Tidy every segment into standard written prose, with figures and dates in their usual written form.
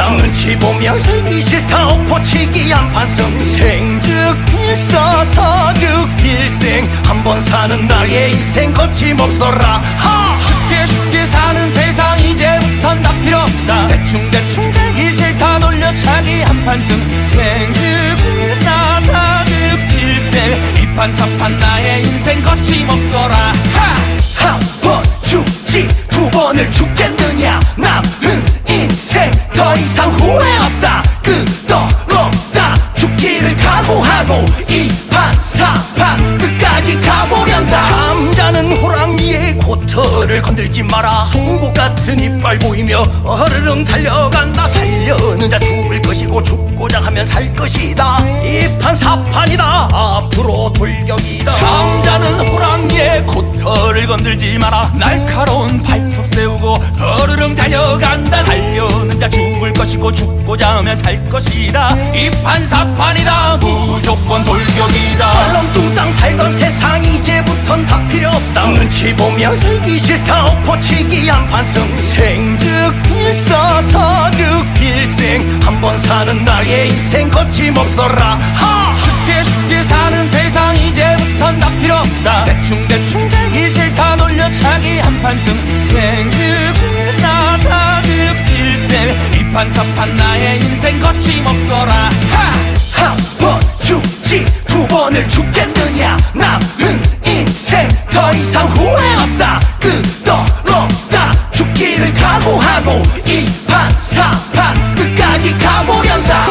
없다. 눈치 보며 살기 싫다. 엎어치기 한판승. 생즉 일사사즉 일생. 한 번 사는 나의 인생 거침없어라. 쉽게 사는 세상 이제부턴 다 필요 없다. 대충 살기 싫다. 놀려차기 한판승. 생즉 일사사즉 일생. 이판사판 나의 인생 거침없어라. 한 번 죽지 두 번을 죽겠느냐. 남은 인생 더 이상 후회 없다. 끝없다. 죽기를 각오하고 이판사판 끝까지 가보련다. 잠자는 호랑이의 코털을 건들지 마라. 송곳 같은 이빨 보이며 어르릉 달려간다. 살려는 자 죽을 것이고 죽고자 하면 살 것이다. 이판사판이다. 앞으로 돌격이다. 잠자는 호랑이의 코털을 건들지 마라. 날카로운 발톱 세우고 어르릉 달려간다. 살려는 자 죽을 것이고 죽고자 하면 살 것이다. 이판사판이다. 무조건 돌격이다. 얼렁뚱땅 살던 세상 이제부턴 다 필요 없다. 눈치 보며 살기 싫다. 엎어치기 한판승. 생즉 일사사즉 일생. 한 번 사는 나의 인생 거침없어라. 쉽게 사는 세상 이제부턴 다 필요 없다. 대충 살기 싫다. 놀려차기 한판승. 생즉 일사사즉 일생. 이판사판 나의 인생 거침없어라. 한 번 죽지 두 번을 죽겠느냐. 남은 인생 더 이상 후회 없다. 끝없다. 죽기를 각오하고 이판사판 끝까지 가보련다.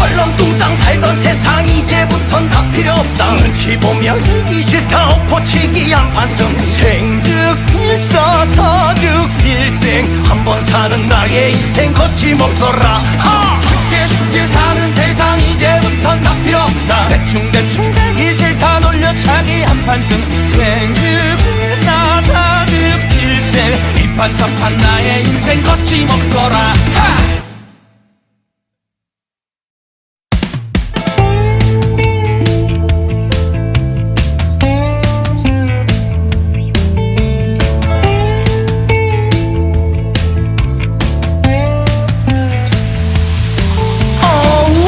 얼렁뚱땅 살던 세상 이제부턴 다 필요 없다. 눈치 보며 살기 싫다. 엎어치기 한판승. 생즉 일사사즉 일생. 한 번 사는 나의 인생 거침없어라. 쉽게 사는 세상 이제부턴 다 필요 없다. 대충 살기 싫다. 놀려차기 한판승. 생즉 일사사즉 일생. 이판사판 나의 인생 거침없어라.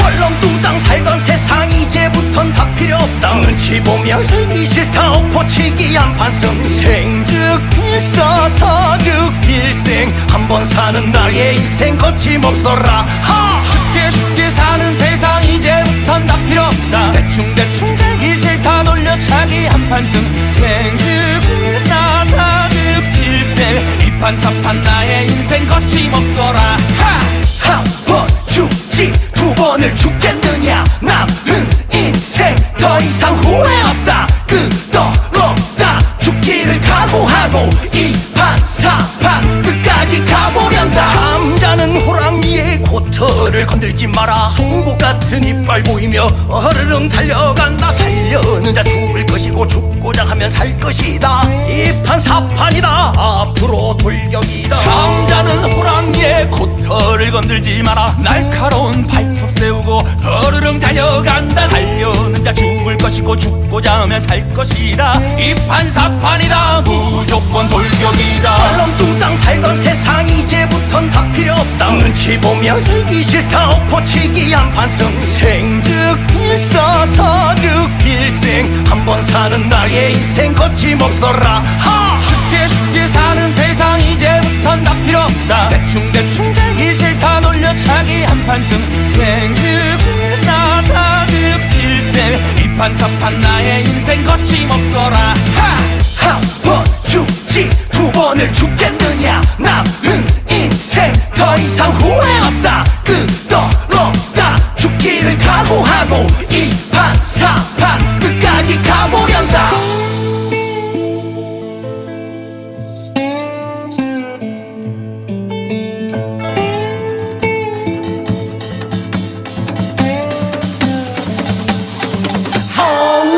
얼렁뚱땅 살던 세상 이제부턴 다 필요 없다. 눈치 보며 살기 싫다. 엎어치기 한판승. 생즉 일사사즉 일생. 한 번 사는 나의 인생 거침없어라. 쉽게 사는 세상 이제부턴 다 필요 없다. 대충 살기 싫다. 놀려차기 한판승. 생즉 일사사즉 일생. 이판사판 나의 인생 거침없어라. 한 번 죽지 두 번을 죽겠느냐. 남은 인생 더 이상 후회 없다. 끝없다. 죽기를 각오하고 이판사판 끝까지 가보련다. 잠자는 호랑이의 코털을 건들지 마라. 송곳 같은 이빨 보이며 어르릉 달려간다. 살려는 자 죽을 것이고 죽고자 하면 살 것이다. 이판사판이다. 앞으로 돌격이다. 잠자는 호랑이의 코털을 건들지 마라. 날카로운 발톱 세우고 어르릉 달려간다. 살려는 자 죽을 것이고 죽고자 하면 살 것이다. 이판사판이다. 무조건 돌격이다. 얼렁뚱땅 살던 세상 이제부턴 다 필요 없다. 눈치 보며 살기 싫다. 엎어치기 한판승. 생즉 일사사즉 일생. 한 번 사는 나의 인생 거침없어라. 쉽게 사는 세상 이제부턴 다 필요 없다. 대충 살기 싫다. 놀려차기 한판승. 생즉 일사사즉 일생. 이판사판 나의 인생 거침없어라. 한 번 죽지 두 번을 죽겠느냐. 남은 인생 더 이상 후회 없다. 끝없다. 죽기를 각오하고 이판사판 끝까지 가보련다.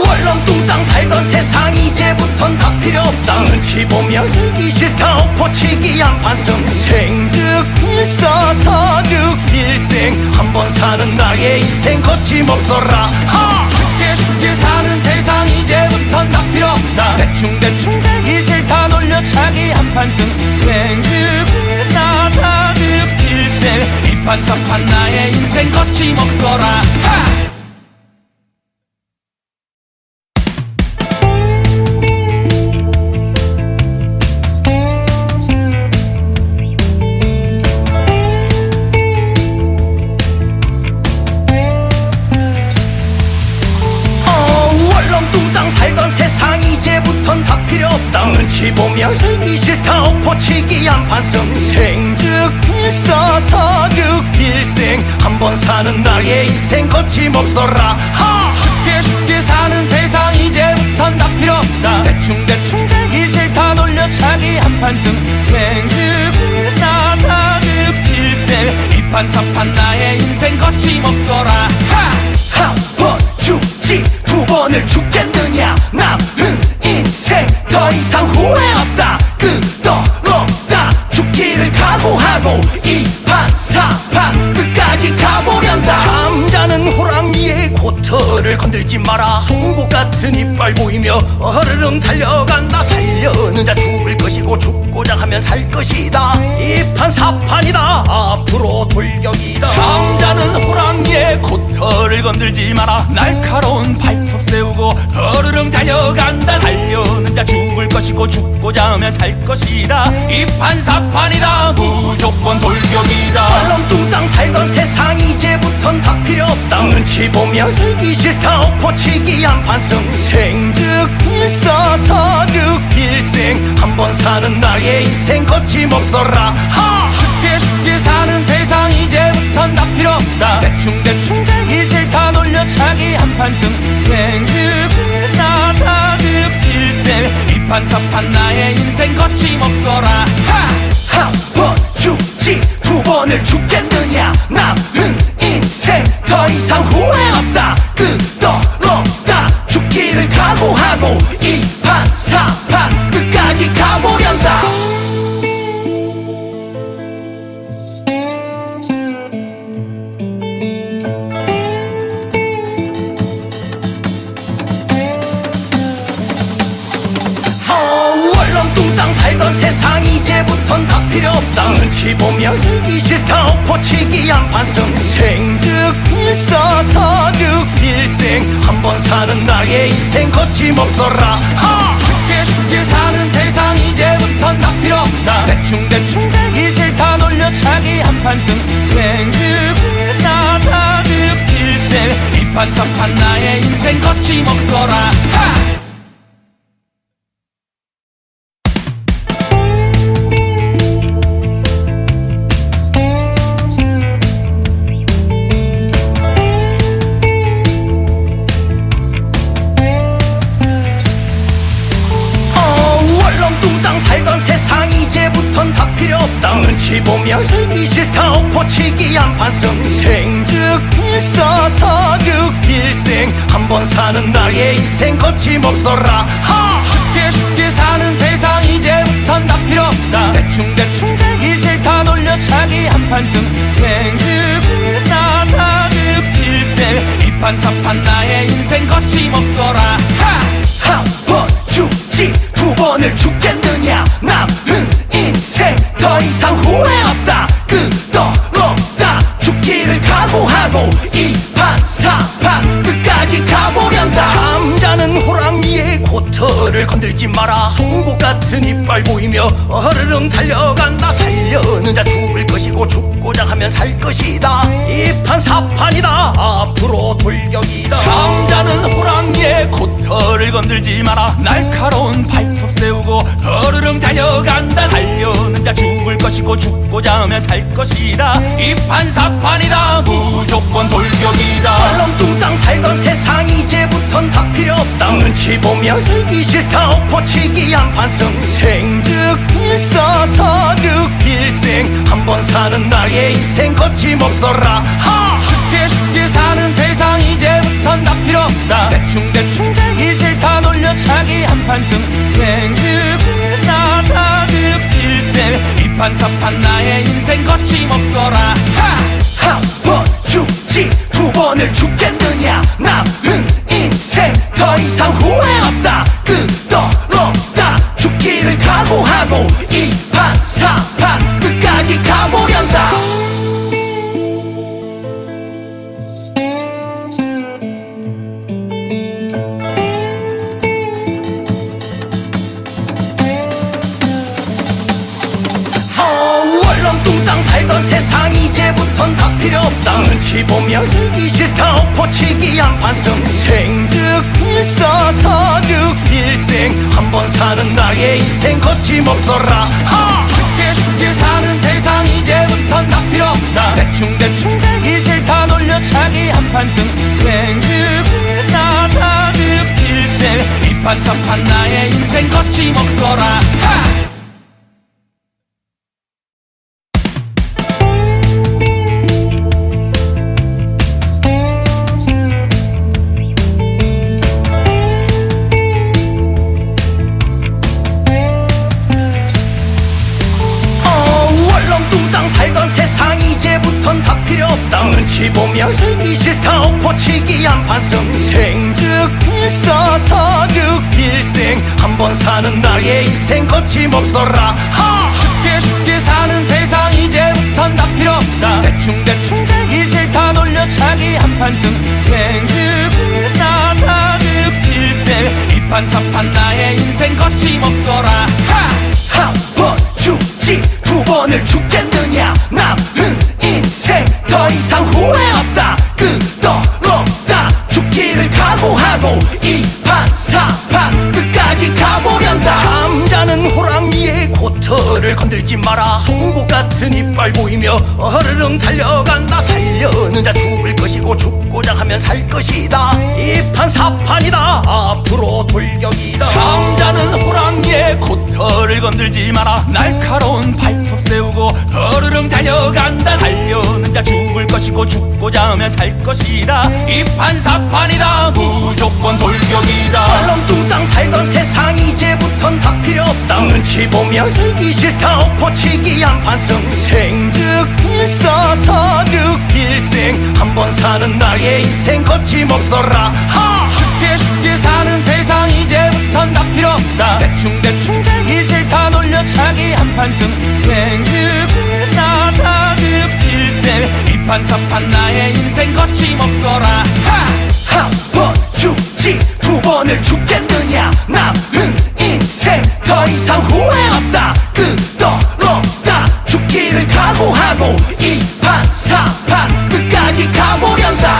얼렁뚱땅 살던 세상 이제부턴 다 필요 없다. 눈치 보며 살기 싫다. 엎어치기 한판승. 생즉 일사사즉 일생. 한 번 사는 나의 거침없어라. 쉽게 쉽게 사는 세상 이제부턴 다 필요 없다. 대충 살기 싫다 놀려차기 한판승 생즙일사사즙 필생 이판삼판 나의 인생 거침없어라. 월렁뚱땅 살던 세상 이제부턴 다 필요 없다. 눈치 보며 살기 싫다 엎어치기 한판승 생즉일사사즉 필생 한번 사는 나의 인생 거침없어라. 쉽게 사는 세상 이제부턴 다 필요 없다. 대충 살기 싫다 놀려차기 한판승 생즙일사사즙 필생 이판삼판 나의 인생 거침없어라. 한 번 죽지 두 번을 죽겠느냐. 남은 인생 더 이상 후회 없다. 끝없다 죽기를 각오하고 이판사판 끝까지 가보련다. 잠자는 호랑이의 코털을 건들지 마라. 송곳 같은 이빨 보이며 어르릉 달려간다. 살려는 자 죽을 것이고 죽고자 하면 살 것이다. 이판사판이다 앞으로 돌격이다. 잠자는 호랑이의 코털을 건들지 마라. 날카로운 발톱 세우고 어르릉 달려간다. 살려는 자 죽을 것이고 죽고자 하면 살 것이다. 이판사판이다 무조건 돌격이다. 얼렁뚱땅 살던 세상 이제부턴 다 필요 없다. 눈치 보며 살기 싫다 엎어치기 한판승 생즉일사사즉 필생 한번 사는 나의 인생 거침없어라. 쉽게 사는 세상 이제부턴 다 필요 없다. 대충 살기 싫다 놀려차기 한판승 생즙일사사즙 필생 이판사판 나의 인생 거침없어라. 한 번 죽지 두 번을 죽겠느냐. 남은 인생 더 이상 후회 없다. 끝없다 죽기를 각오하고 이판사판 끝까지 가보련다. 월렁뚱땅 살던 세상 이제부턴 다 필요 없다. 눈치 보며 살기 싫다 엎어치기 한판승 생즉일사사즉 필생 한번 사는 나의 인생 거침없어라. 쉽게 사는 세상 이제부턴 다 필요 없다. 대충 살기 싫다 놀려차기 한판승 생즙일사사즙 필생 이판삼판 나의 인생 거침없어라. 월렁뚱땅 살던 세상 이제부턴 다 필요 없다. 눈치 보며 살기 싫다 엎어치기 한판승 생즉일사사즉 필생 한번 사는 나의 인생 거침없어라. 쉽게 사는 세상 이제부턴 다 필요 없다. 대충 살기 싫다 놀려차기 한판승 생즙일사사즙 필생 이판삼판 나의 인생 거침없어라. 한 번 죽지 두 번을 죽겠느냐. 남은 인생 더 이상 후회 없다. 끝없다 죽기를 각오하고 이판사판 끝까지 가보련다. 잠자는 호랑이의 코털을 건들지 마라. 송곳 같은 이빨 보이며 어르릉 달려간다. 살려는 자 죽을 것이고 죽고자 하면 살 것이다. 이판사판이다 앞으로 돌격이다. 잠자는 호랑이의 코털을 건들지 마라. 날카로운 발톱 세우고 어르릉 달려간다. 살려는 자 죽을 것이고 죽고자 하면 살 것이다. 이판사판이다 무조건 돌격이다. 얼렁뚱땅 살던 세상 이제부턴 다 필요 없다. 눈치 보며 살기 싫다 엎어치기 한판승 생즉일사사즉 필생 한번 사는 나의 인생 거침없어라. 쉽게 사는 세상 이제부턴 다 필요 없다. 대충 살기 싫다 놀려차기 한판승 생즙일사사즙 필생 이판사판 나의 인생 거침없어라. 한 번 죽지 두 번을 죽겠네. 이상 후회 없다 끝없다 죽기를 각오하고 이 판 사판 끝까지 가보련다. 월렁뚱땅 살던 세상 이제부턴 다 필요 없다. 눈치 보며 살기 싫다 엎어치기 한판승 생즉일서서즉 일생 한 번 사는 나의 인생 거침없어라. 쉽게 사는 세상 이제부턴 다 필요 없다. 대충 살기 싫다 놀려차기 한판승 생즉일사사즉 일생 이판사판 나의 인생 거침없어라. 월렁뚱땅 살던 세상 이제부턴 다 필요 없다. 눈치 보며 살기 싫다 엎어치기 한판승 생즉일서서즉 일생 한 번 사는 나의 인생 거침없어라. 쉽게 사는 세상 이제부턴 다 필요 없다. 대충 살기 싫다 놀려차기 한판승 생즉일사사즉 일생 이판사판 나의 인생 거침없어라. 한 번 죽지 두 번을 죽겠느냐. 남은 인생 더 이상 후회 없다 끝없다 죽기를 각오하고 이 판 사판 끝까지 가보련다. 잠자는 호랑이의 코털을 건들지 마라. 송곳 같은 이빨 보이며 어르릉 달려간다. 살려는 자 죽을 것이고 죽고자 하면 살 것이다. 이 판 사판이다 앞으로 돌격이다. 잠자는 호랑이의 코털을 건들지 마라. 날카로운 발톱 세우고 어르릉 달려간다. 살려는 자 죽을 것이고 죽고자 하면 살 것이다. 이 판사판이다 무조건 돌격이다. 월렁뚱땅 살던 세상 이제부턴 다 필요 없다. 눈치 보며 살기 싫다 엎어치기 한판승 생즉일서서즉 일생 한 번 사는 나의 인생 거침없어라. 쉽게 사는 세상 이제부턴 다 필요 없다. 대충 살기 싫다 놀려차기 한판승 생즉일사사즉 일생 이판사판 나의 인생 거침없어라. 한 번 죽지 두 번을 죽겠느냐. 남은 인생 더 이상 후회 없다 끝없다 죽기를 각오하고 이 판 사판 끝까지 가보련다.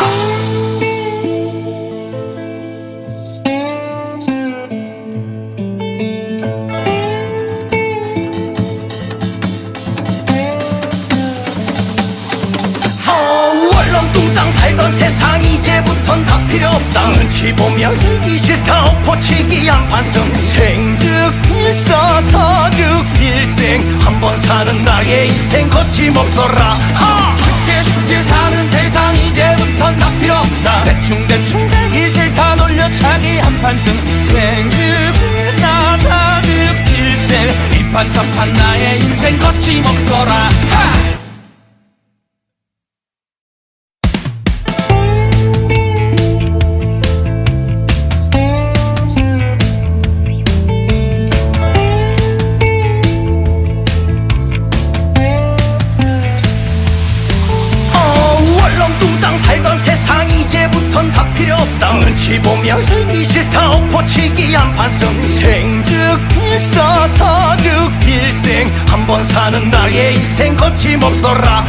월렁뚱땅 살던 세상 이제부턴 다 필요 없다. 눈치 보며 살기 싫다 엎어치기 한판승 생즉일서서즉 일생 한 번 사는 나의 인생 거침없어라. 쉽게 사는 세상 이제부턴 다 필요 없다. 대충 살기 싫다 놀려차기 한판승 생즉일사사즉 일생 이판사판 나의 인생 거침없어라. 월렁뚱땅 살던 세상 이제부턴 다 필요 없다. 눈치 보며 살기 싫다 엎어치기 한판승 생즉일서서즉 일생 한 번 사는 나의 인생 거침없어라.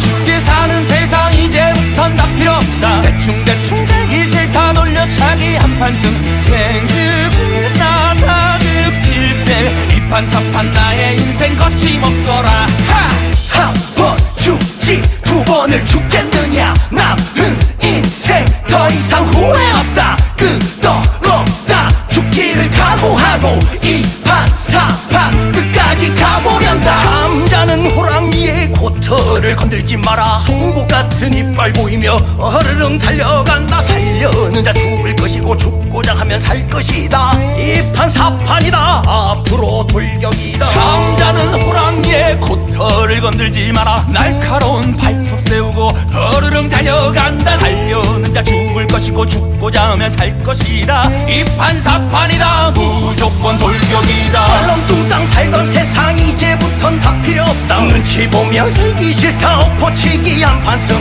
쉽게 사는 세상 이제부턴 다 필요 없다. 대충 살기 싫다 놀려차기 한판승 생즉일사사즉 일생 이판사판 나의 인생 거침없어라. 한 번 죽지 두 번을 죽겠느냐. 남은 인생 더 이상 후회 없다 끝없다 죽기를 각오하고 이 판 사판 끝까지 가보련다. 잠자는 호랑이의 코털 코털을 건들지 마라. 송곳 같은 이빨 보이며 어르릉 달려간다. 살려는 자 죽을 것이고 죽고자 하면 살 것이다. 이판 사판이다. 앞으로 돌격이다. 잠자는 호랑이의 코털을 건들지 마라. 날카로운 발톱 세우고 어르릉 달려간다. 살려는 자 죽을 것이고 죽고자 하면 살 것이다. 이판 사판이다. 무조건 돌격이다. 얼렁뚱땅 살던 세상 이제부턴 다 필요 없다. 눈치 보며 살기 싫다. 엎어치기 한판승.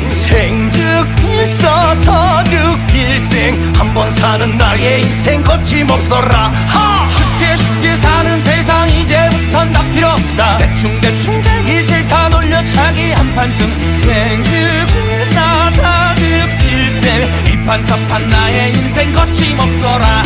생즉일사사즉 일생. 한 번 사는 나의 인생 거침없어라. 하! 쉽게 사는 세상 이제부턴 다 필요 없다. 대충 살기 싫다. 놀려차기 한판승. 생즉일사사즉 일생. 이판사판 나의 인생 거침없어라.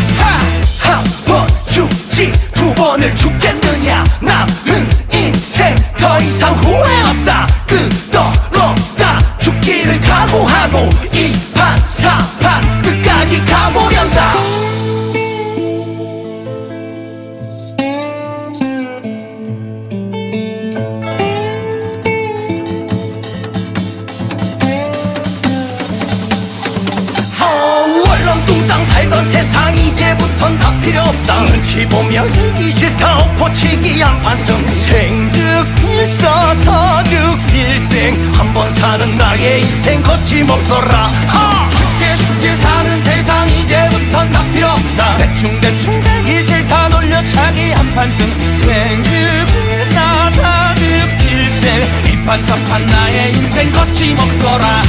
한 번 죽지 두 번을 죽겠느냐. 남은 인생 더 이상 후회 없다. 끝없다. 죽기를 각오하고 이판사판 끝까지 가보련다. 얼렁뚱땅 살던 세상 이제부턴 다 필요 없다. 눈치 보며 살기 싫다. 엎어치기 한판승. 생즉일사사즉 일생. 한 번 사는 나의 인생 거침없어라. 하! 쉽게 사는 세상 이제부턴 다 필요 없다. 대충 살기 싫다. 놀려차기 한판승. 생즉일사사즉 일생. 이판사판 나의 인생 거침없어라.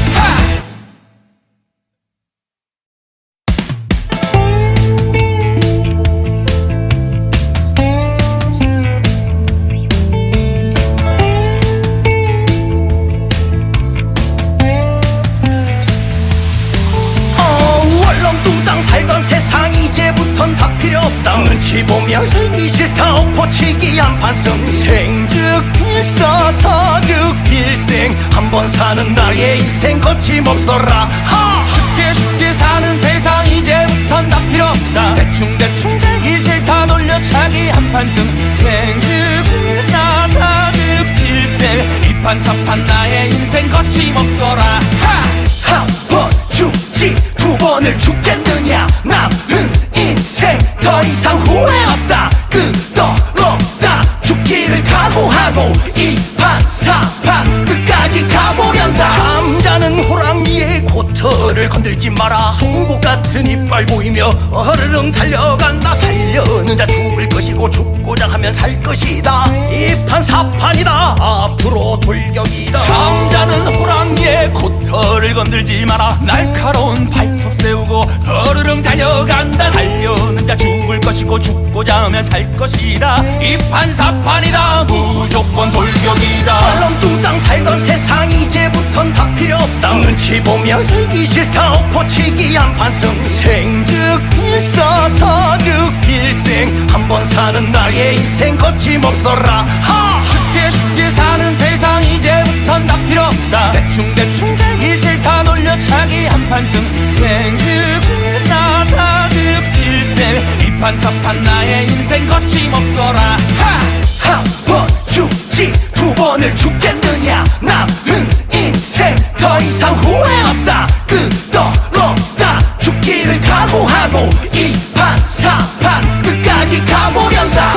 얼렁뚱땅 살던 세상 이제부턴 다 필요 없다. 눈치 보며 살기 싫다. 엎어치기 한판승. 생즉일사사즉 일생. 한 번 사는 나의 인생 거침없어라. 하! 쉽게 사는 세상 이제부턴 다 필요 없다. 대충 살기 싫다. 놀려차기 한판승. 생즉일사사즉 일생. 이판사판 나의 인생 거침없어라. 한 번 죽지 두 번을 죽겠느냐. 남은 인생 더 이상 후회 없다. 끝없다. 죽기를 각오하고 이판사판 끝까지 가보련다. 잠자는 호랑이의 코털을 건들지 마라. 송곳 같은 이빨 보이며 어르릉 달려간다. 살려는 자 죽을 것이고 죽고자 하면 살 것이다. 이판 사판이다. 앞으로 돌격이다. 잠자는 호랑이의 코털을 건들지 마라. 날카로운 발톱 세우고 어르릉 달려간다. 살려는 자 죽을 것이고 죽고자 하면 살 것이다. 이판사판이다. 무조건 돌격이다. 얼렁뚱땅 살던 세상 이제부턴 다 필요 없다. 눈치 보며 살기 싫다. 엎어치기 한판승. 생즉일사사즉 일생. 한 번 사는 나의 인생 거침없어라. 하! 쉽게 사는 세상 이제부턴 다 필요 없다. 대충 살기 싫다. 놀려차기 한판승. 생즉일사사즉 일생. 이판사판 나의 인생 거침없어라. 한 번 죽지 두 번을 죽겠느냐. 남은 인생 더 이상 후회 없다. 끝없다. 죽기를 각오하고 이판사판 끝까지 가보련다.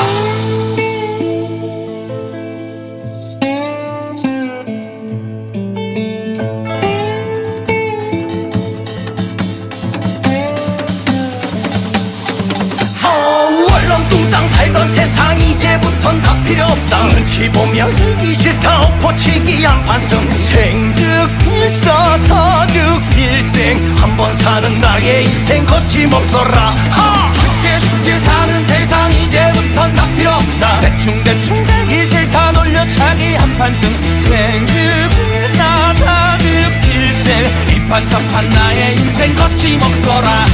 얼렁뚱땅 살던 세상 이제부턴 다 필요 없다. 눈치 보며 살기 싫다. 엎어치기 한판승. 생즉일사사즉 일생. 한 번 사는 나의 인생 거침없어라. 하! 쉽게 사는 세상 이제부턴 다 필요 없다. 대충 살기 싫다. 놀려차기 한판승. 생즉일사사즉 일생. 이판사판 나의 인생 거침없어라.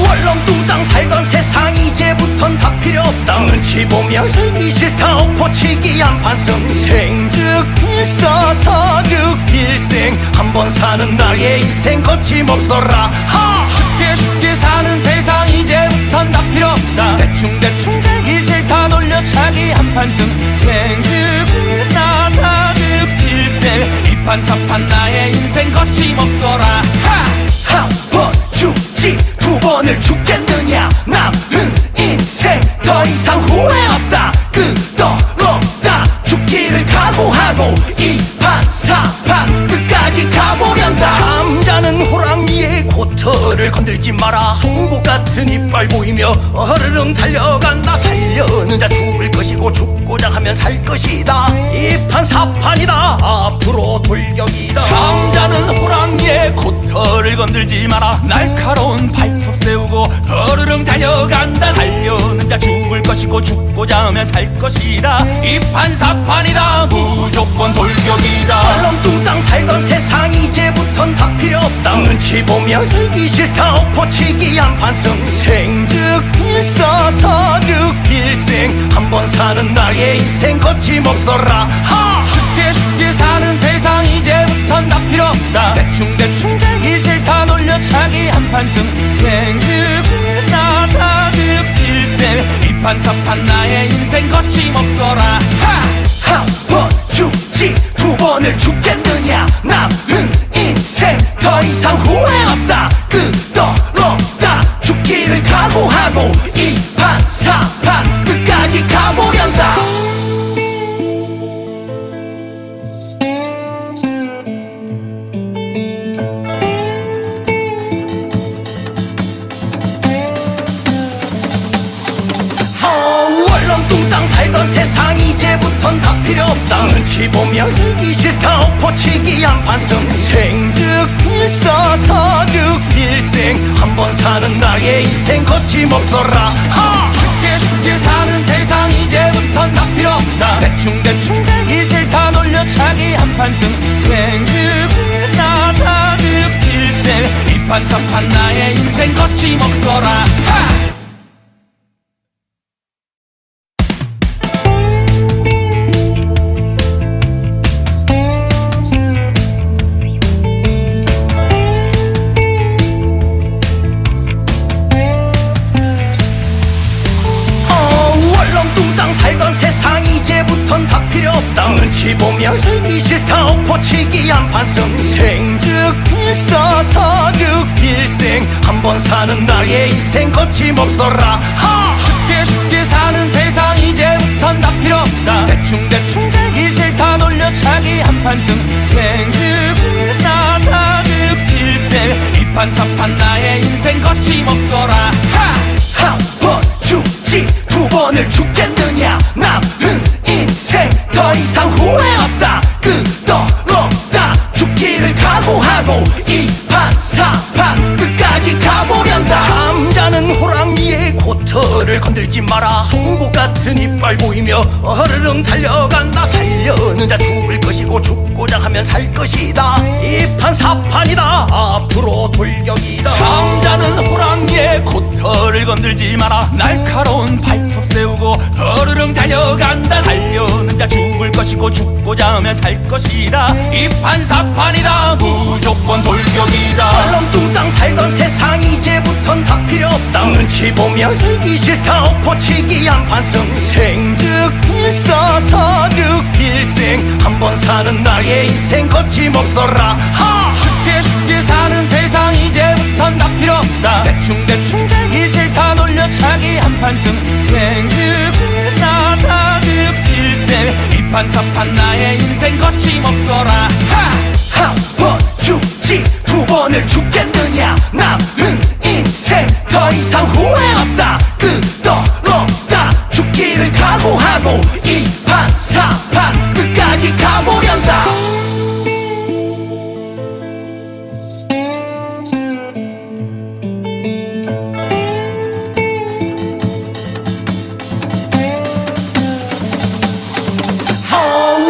얼렁뚱땅 살던 세상 이제부턴 다 필요 없다. 눈치 보며 살기 싫다. 엎어치기 한판승 생즉일서서즉 일생 한 번 사는 나의 인생 거침없어라 하! 쉽게 사는 세상 이제부턴 다 필요 없다 대충 살기 싫다 돌려차기 한판승 생즉일사사즉일생 이판사판 나의 인생 거침없어라 한 번 죽지 두 번을 죽겠느냐 남은 인생 더 이상 후회 없다 끝없다 죽기를 각오하고 이판사판 끝까지 가보련다 잠자는 호랑이의 코털을 건들지 마라 송곳 같은 이빨 보이며 어르릉 달려간다 살려는 자 죽을 것이고 죽고자 하면 살 것이다 이판사판이다 앞으로 돌격이다 잠자는 호랑이의 코털을 건들지 마라 날카로운 발톱 세우고 어르릉 달려간다 살려는 자 죽을 것이고 죽고자 하면 살 것이다 이판사판이다 무조건 돌격이다 얼렁뚱땅 살던 세상 이제부턴 다 필요 없다 눈치 보며 살기 싫다 엎어치기 한판승 생즉일서서즉일생 한 번 사는 나의 인생 거침없어라 하! 쉽게 사는 세상 이제부턴 다 필요 없다 대충 살기 싫다 돌려차기 한판승 생즉일사사즉일생 이판사판 나의 인생 거침없어라 한 번 죽지 두 번을 죽겠느냐 남은 인생 더 이상 후회 없다 끝없다 죽기를 각오하고 이판사판 끝까지 가보련다 얼렁뚱땅 살던 세상 이제부턴 다 필요 없다 눈치 보며 살기 싫다 엎어치기 한판승 생즉일서서즉일생 한 번 사는 나의 인생 거침없어라 하! 쉽게 사는 세상 이제부턴 다 필요 없다 대충 살기 싫다 돌려차기 한판승 생즉일사사즉일생 이판사판 나의 인생 거침없어라 얼렁뚱땅 살던 세상 이제부턴 다 필요 없다 눈치 보며 살기 싫다 엎어치기 한판승 생즉일서서즉일생 한 번 사는 나의 인생 거침없어라 하! 쉽게 사는 세상 이제부턴 다 필요 없다 대충 살기 싫다 돌려차기 한판승 생즉일사사즉일생 이판사판 나의 인생 거침없어라 한 번 죽지 두 번을 죽겠느냐 남은 인생 더 이상 후회 없다 끝없다 죽기를 각오하고 이판사판 끝까지 가보련다 잠자는 호랑이의 코털을 건들지 마라 송곳 같은 이빨 보이며 어르릉 달려간다 살려는 자 죽을 것이고 죽고자 하면 살 것이다 이판사판이다 앞으로 돌격이다 잠자는 호랑이의 코털을 건들지 마라 날카로운 발톱 세우고 어르릉 달려간다 살려는 자 죽을 것이고 죽고자 하면 살 것이다 이판사판이다 무조건 돌격이다 얼렁뚱땅 살던 세상 이제부턴 다 필요 없다 눈치 보며 살기 싫다 엎어치기 한판승 생즉일서서즉일생 한 번 사는 나의 인생 거침없어라 하! 쉽게 사는 세상 이제부턴 다 필요 없다 대충 살기 싫다 돌려차기 한판승 생즉일사사즉일생 이판사판 나의 인생 거침없어라 한 번 죽지 두 번을 죽겠느냐 남은 인생 더 이상 후회 없다 끝없다 죽기를 각오하고 이판사판 끝까지 가보련다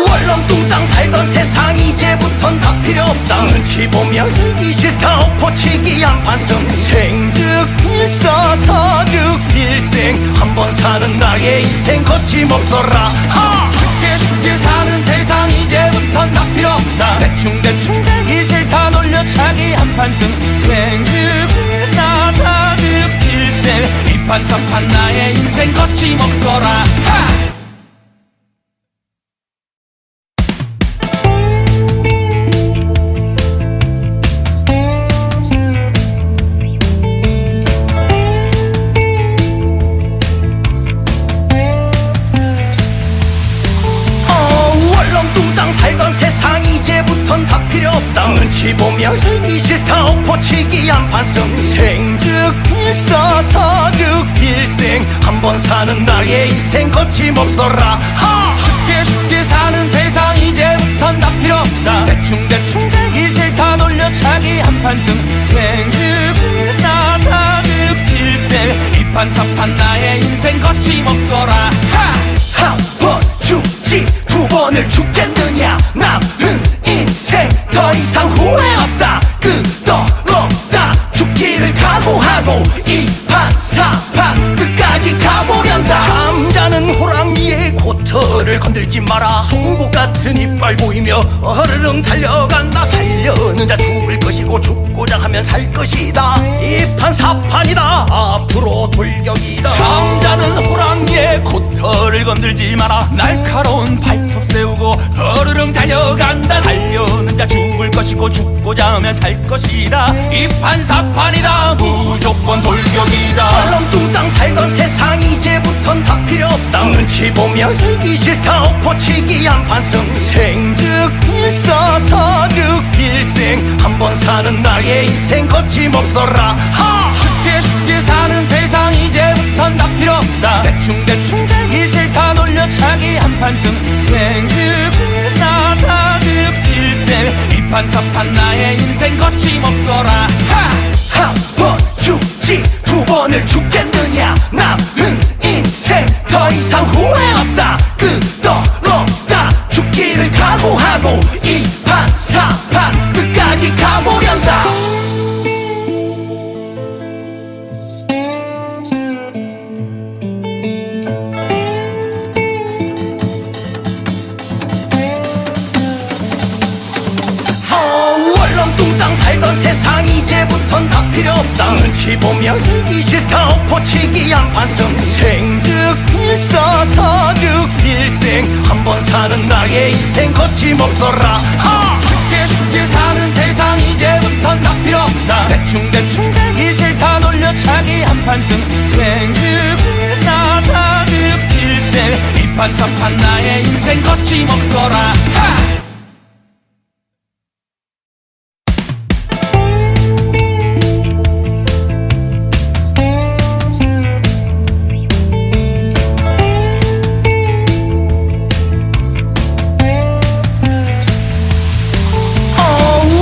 얼렁뚱땅 살던 세상 이제부턴 다 필요 없다 눈치 보며 살기 싫다 엎어치기 한판승 생즉일서서즉일생 일생 한 번 사는 나의 인생 거침없어라 쉽게 사는 세상 이제부턴 다 필요 없다 대충 살기 싫다 놀려차기 한판승 생급 사사급 일생 이판삼판 나의 인생 거침없어라 월렁뚱땅 살던 세상 이제부턴 다 필요 없다 눈치 보며 살기 싫다 엎어치기 한판승 생즉 일사사즉 일생 한 번 사는 나의 인생 거침없어라 쉽게 사는 세상 이제부턴 다 필요 없다 대충 살기 싫다 놀려차기 한판승 생급 사사급 일생 이판사판 나의 인생 거침없어라 한 번 죽지 두 번을 죽겠느냐 남은 인생 더 이상 후회 없다 끝없다 죽기를 각오하고 이판사판 끝까지 가보련다 잠자는 호랑이의 코털을 건들지 마라 송곳 같은 이빨 보이며 어르릉 달려간다 살려는 자 죽을 것이고 죽고자 하면 살 것이다 이판사판이다 앞으로 돌격이다 잠자는 호랑이의 코털을 건들지 마라 날카로운 발톱 세우고 어르릉 달려간다 살려는 자 죽을 것이고 죽고자 하면 살 것이다 이판사판이다 무조건 돌격이다 얼렁뚱땅 살던 세상 이제부턴 다 필요 없다 눈치 보며 살기 싫다 엎어치기 한판승 생즉 일사사즉 일생 한 번 사는 나의 인생 거침없어라 쉽게 사는 세상 이제부턴 다 필요 없다 대충 살기 싫다 놀려차기 한판승 생급 사사급 일생 이판사판 나의 인생 거침없어라 한 번 죽지 두 번을 죽겠느냐 남은 인생 더 이상 후회 없다 끝없다 죽기를 각오하고 이판사판 끝까지 가보련다 월렁뚱땅 살던 세상 이제부턴 다 필요 없다 눈치 보며 살기 싫다 엎어치기 한판승 생즉 일사사즉 일생 한 번 사는 나의 인생 거침없어라 쉽게 사는 세상 이제부턴 다 필요 없다 대충 살기 싫다 놀려차기 한판승 생급 사사급 일생 이판사판 나의 인생 거침없어라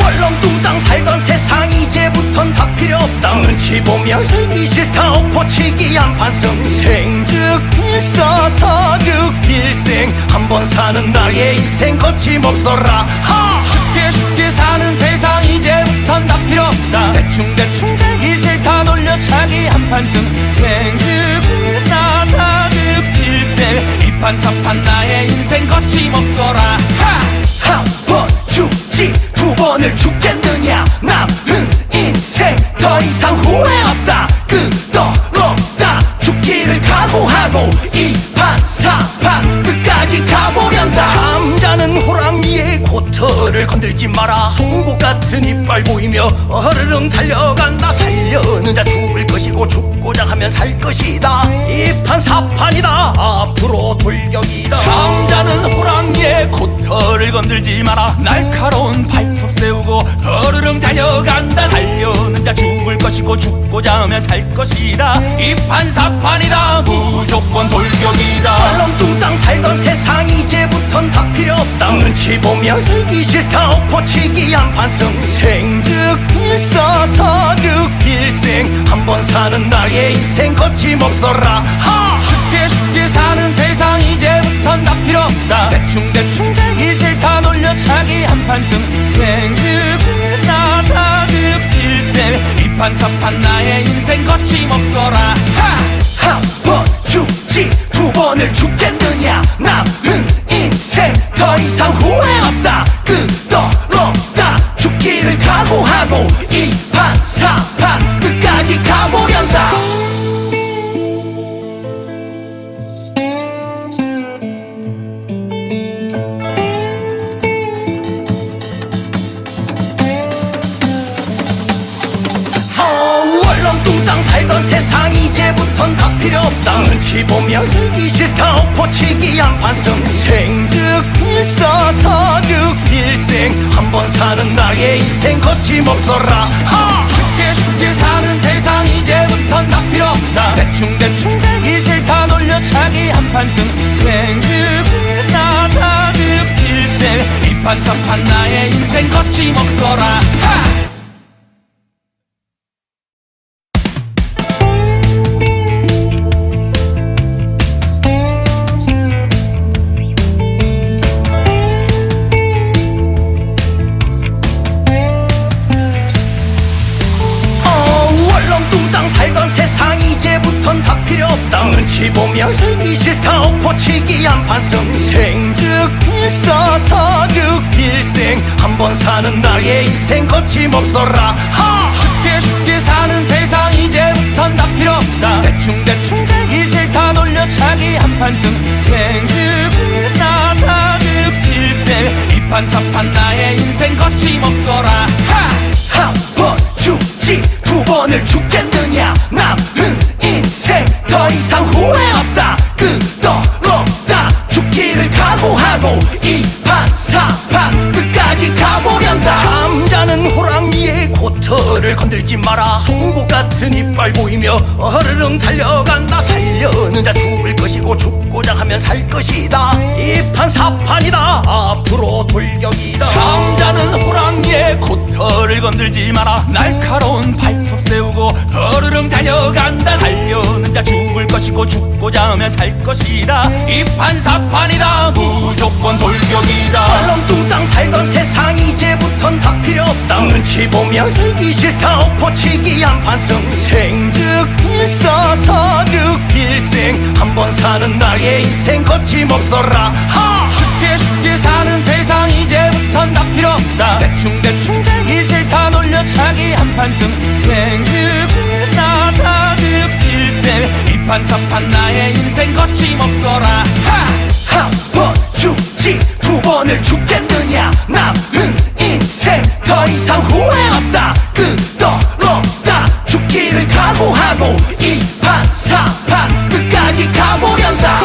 월렁뚱땅 살던 세상 이제부턴 다 필요 없다 눈치 보며 살기 싫다 엎어치기 한판승 생즉 일사사즉 일생 한 번 사는 나의 인생 거침없어라 쉽게 사는 세상 이제부턴 다 필요 없다 대충 살기 싫다 놀려차기 한판승 생급 사사급 일생 이판사판 나의 인생 거침없어라 한 번 죽지 두 번을 죽겠느냐 남은 인생 더 이상 후회 없다 끝없다 죽기를 각오하고 이판사판 끝까지 가보련다 잠자는 호랑이의 코털을 건들지 마라 송곳 같은 이빨 보이며 어르릉 달려간다 살려는 자 죽을 것이고 죽고자 하면 살 것이다 이판사판이다 앞으로 돌격이다 잠자는 호랑이의 코털을 건들지 마라 날카로운 발톱 세우고 어르릉 달려간다 살려는 자 죽을 것이고 죽고자 하면 살 것이다 이판사판이다 무조건 돌격이다 얼렁뚱땅 살던 세상 이제부턴 다 필요 없다 눈치 보며 살기 싫다 엎어치기 한판승 생즉 일사사즉 일생 한 번 사는 나의 인생 거침없어라 쉽게 사는 세상 이제부턴 다 필요 없다 대충 살기 싫다 놀려차기 한판승 생급 사사급 일생 이판사판 나의 인생 거침없어라 한 이상 후회 없다. 끝없다. 죽기를 각오하고 이 판 사판 끝까지 가보련다. 월렁뚱땅 살던 세상 이제부턴 다 필요 없다. 눈치 보며 살기 싫다. 엎어치기 한판승. 생즉일사 사즉일생 한 번 사는 나의 인생 거침없어라. 쉽게 사는 세상 이제부턴 다 필요 없다. 대충 살기 싫다. 돌려차기 한판승. 생즉일사 사즉일생 이판사판 나의 인생 거침없어라. 월렁뚱땅 살던 세상 이제부턴 다 필요 없다. 눈치 보며 살기 싫다. 엎어치기 한판승. 생즉일사 사즉일생 한 번 사는 나의 인생 거침없어라. 쉽게 사는 세상 이제부턴 다 필요 없다. 대충 살기 싫다. 돌려차기 한판승. 생즉일사 사즉일생 이판사판 나의 인생 거침없어라. 한 번 죽지 두 번을 죽겠느냐. 남은 인생 더 이상 후회 없다. 끝없다. 죽기를 각오하고 이 판 사판 끝까지 가보련다. 잠자는 호랑이의 코털을 건들지 마라. 송곳 같은 이빨 보이며 어르릉 달려간다. 살려는 자 죽을 것이고 죽고자 하면 살 것이다. 이 판 사판이다. 앞으로 돌격이다. 잠자는 호랑이의 코털을 건들지 마라. 날카로운 발톱 세우고 어르릉 달려간다. 살려는 자 죽을 것이고 죽고자 하면 살 것이다. 이 판사판이다. 무조건 돌격이다. 얼렁뚱땅 살던 세상 이제부턴 다 필요 없다. 눈치 보며 살기 싫다. 엎어치기 한판승. 생즉일사 사즉일생 한 번 사는 나의 인생 거침없어라. 쉽게 사는 세상 이제부턴 다 필요 없다. 대충 살기 싫다. 돌려차기 한판승. 생즉일사 사즉일생 이판사판 나의 인생 거침없어라. 한 번 죽지 두 번을 죽겠느냐. 남은 인생 더 이상 후회 없다. 끝없다. 죽기를 각오하고 이 판 사판 끝까지 가보련다.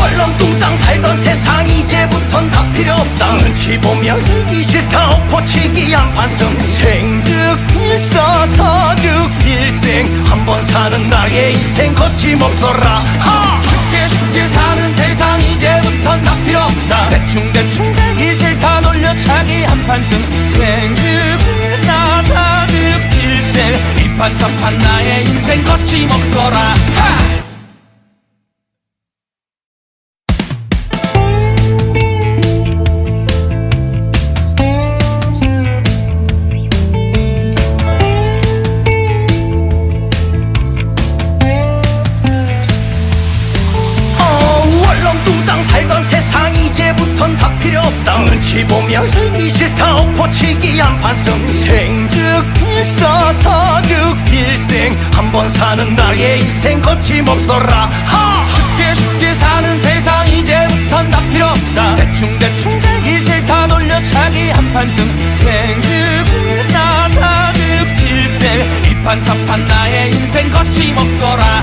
월렁뚱땅 살던 세상 이제부턴 다 필요 없다. 눈치 보며 살기 싫다. 엎어치기 한판승. 생즉일사 사즉일생 한 번 사는 나의 인생 거침없어라. 쉽게 사는 세상 이제부턴 다 필요 없다. 대충 살기 싫다. 돌려차기 한판승. 생즉일사 사즉일생 이판사판 나의 인생 거침없어라. 월렁뚱땅 살던 세상 이제부턴 다 필요 없다. 눈치 보며 살기 싫다. 엎어치기 한판승. 생즉일사 사즉일생 한 번 사는 나의 인생 거침없어라. 쉽게 사는 세상 이제부턴 다 필요 없다. 대충 살기 싫다. 돌려차기 한판승. 생즉일사 사즉일생 이판사판 나의 인생 거침없어라.